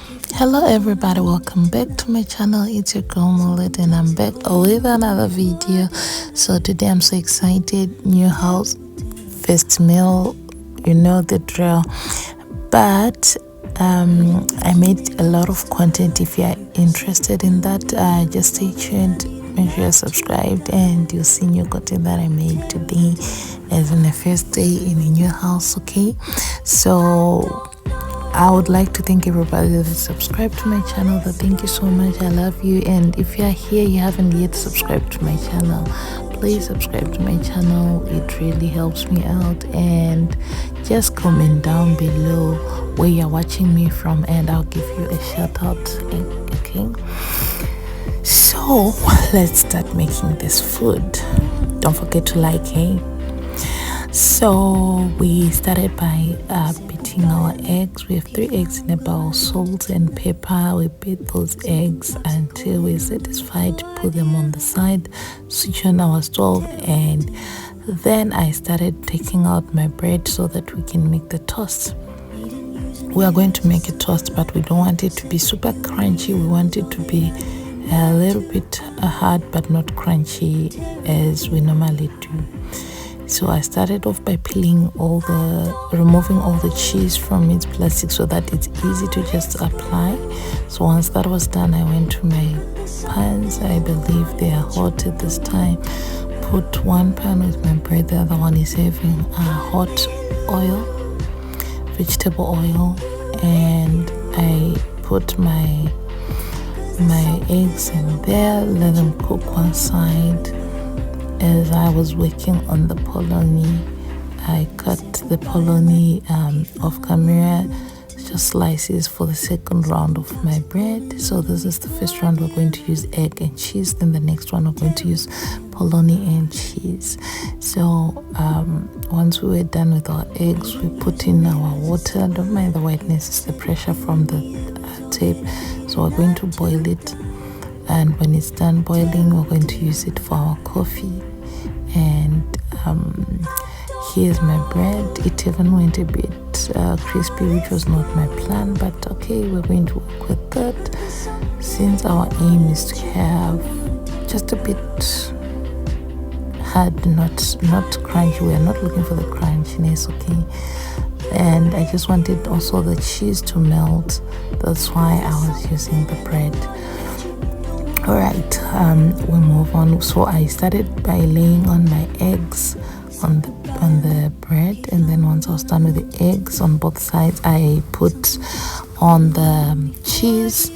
Hello everybody, welcome back to my channel. It's your girl Mullet and I'm back with another video. So today I'm so excited. New house, first meal, you know the drill. But I made a lot of content. If you're interested in that, just stay tuned. Make sure you're subscribed and you'll see new content that I made today as in the first day in a new house. Okay, so I would like to thank everybody that is subscribed to my channel. Thank you so much. I love you. And if you're here, you haven't yet subscribed to my channel, please subscribe to my channel. It really helps me out. And just comment down below where you're watching me from and I'll give you a shout out. Okay. So let's start making this food. Don't forget to like, hey. So we started by beating our eggs. We have 3 eggs in a bowl, salt and pepper. We beat those eggs until we're satisfied. Put them on the side, switch on our stove, and then I started taking out my bread so that we can make the toast. We are going to make a toast, but we don't want it to be super crunchy. We want it to be a little bit hard but not crunchy as we normally do. So I started off by removing all the cheese from its plastic so that it's easy to just apply. So once that was done, I went to my pans. I believe they are hot at this time. Put one pan with my bread, the other one is having hot oil, vegetable oil, and I put my eggs in there, let them cook one side. As I was working on the polony, I cut the polony off camera, just slices for the second round of my bread. So this is the first round. We're going to use egg and cheese, then the next one we're going to use polony and cheese. So once we were done with our eggs, we put in our water. Don't mind the whiteness, it's the pressure from the tape. So we're going to boil it, and when it's done boiling, we're going to use it for our coffee. And here's my bread. It even went a bit crispy, which was not my plan, but okay, we're going to work with that since our aim is to have just a bit hard, not crunchy. We are not looking for the crunchiness, okay? And I just wanted also the cheese to melt. That's why I was using the bread. Alright, we move on. So I started by laying on my eggs on the bread, and then once I was done with the eggs on both sides, I put on the cheese.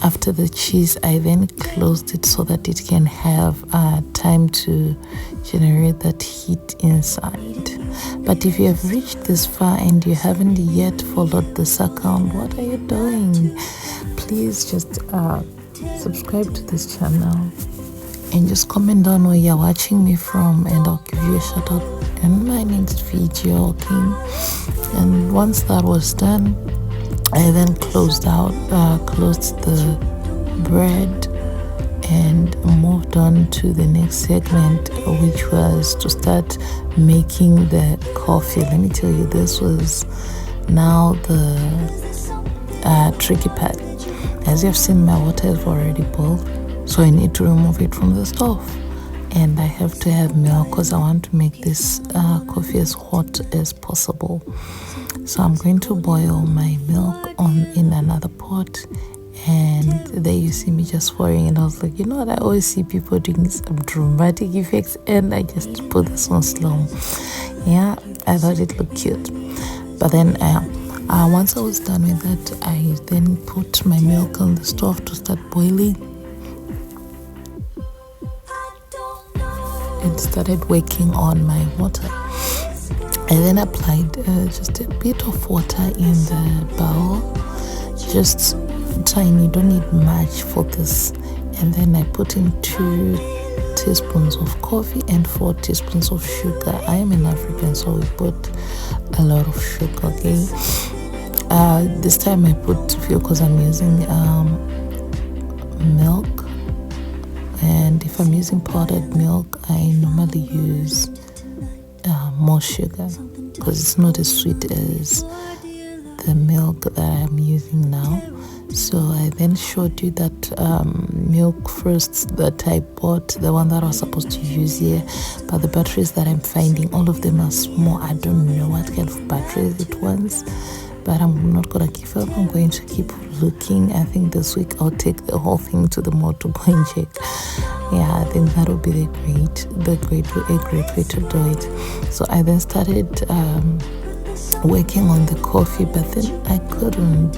After the cheese, I then closed it so that it can have time to generate that heat inside. But if you have reached this far and you haven't yet followed this account, what are you doing? Please just subscribe to this channel and just comment down where you're watching me from, and I'll give you a shout out in my next video, okay? And once that was done, I then closed the bread and moved on to the next segment, which was to start making the coffee. Let me tell you, this was now the tricky part. As you've seen, my water is already boiled, so I need to remove it from the stove, and I have to have milk because I want to make this coffee as hot as possible. So I'm going to boil my milk in another pot, and there you see me just pouring, and I was like, you know what, I always see people doing some dramatic effects, and I just put this on slow. Yeah, I thought it looked cute. But then once I was done with that, I then put my milk on the stove to start boiling and started working on my water. I then applied just a bit of water in the bowl, just tiny, don't need much for this. And then I put in 2 teaspoons of coffee and 4 teaspoons of sugar. I am an African, so we put a lot of sugar, okay? This time I put few because I'm using milk, and if I'm using powdered milk, I normally use more sugar because it's not as sweet as the milk that I'm using now. So I then showed you that milk first that I bought, the one that I was supposed to use here, but the batteries that I'm finding, all of them are small. I don't know what kind of batteries it was, but I'm not gonna give up. I'm going to keep looking. I think this week I'll take the whole thing to the mall to go and check. Yeah, I think that would be a great way to do it. So I then started working on the coffee, but then I couldn't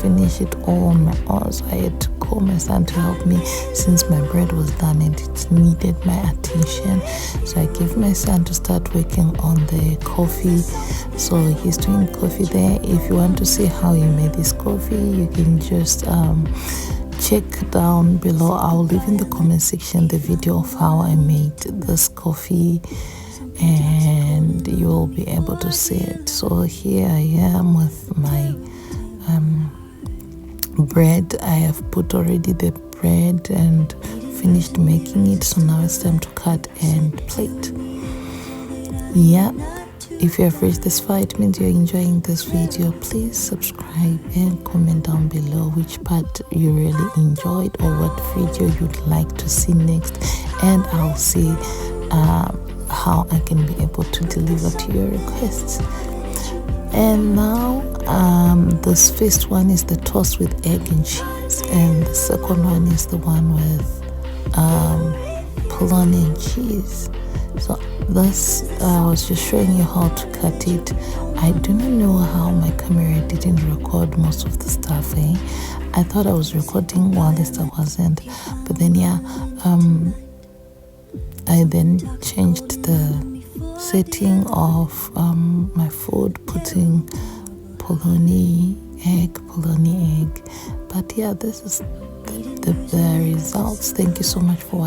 finish it all on my own, so I had to call my son to help me since my bread was done and it needed my attention. So I gave my son to start working on the coffee. So he's doing coffee there. If you want to see how he made this coffee, you can just check down below. I'll leave in the comment section the video of how I made this coffee, and you'll be able to see it. So here I am with my bread. I have put already the bread and finished making it, so now it's time to cut and plate. Yeah, if you have reached this far, it means you're enjoying this video. Please subscribe and comment down below which part you really enjoyed or what video you'd like to see next, and I'll see how I can be able to deliver to your requests. And now this first one is the toast with egg and cheese, and the second one is the one with polony and cheese. So this I was just showing you how to cut it. I do not know how my camera didn't record most of the stuff. I thought I was recording while I wasn't, but then yeah, I then changed the setting of my food, putting polony egg. But yeah, this is the results. Thank you so much for watching.